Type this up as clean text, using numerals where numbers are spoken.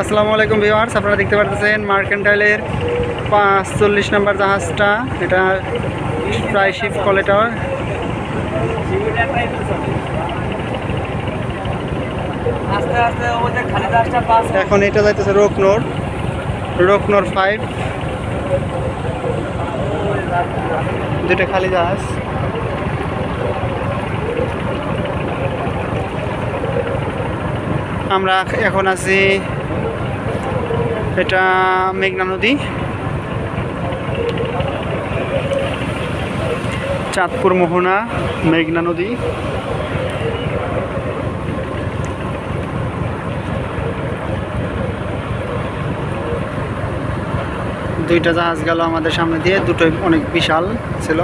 আসসালামু আলাইকুম ভিউয়ার্স, আপনারা দেখতে পাচ্ছেন মার্কেন্টাইলের 45 নম্বর জাহাজটা। এটা প্রায় শিপ কলেটার। এখন এটা যাইতেছে রোকনোর 5, দুটো খালি জাহাজ। আমরা এখন আছি, এটা মেঘনা নদী, চাঁদপুর মোহনা মেঘনা নদী। দুইটা জাহাজ গেল আমাদের সামনে দিয়ে, দুটোই অনেক বিশাল ছিল।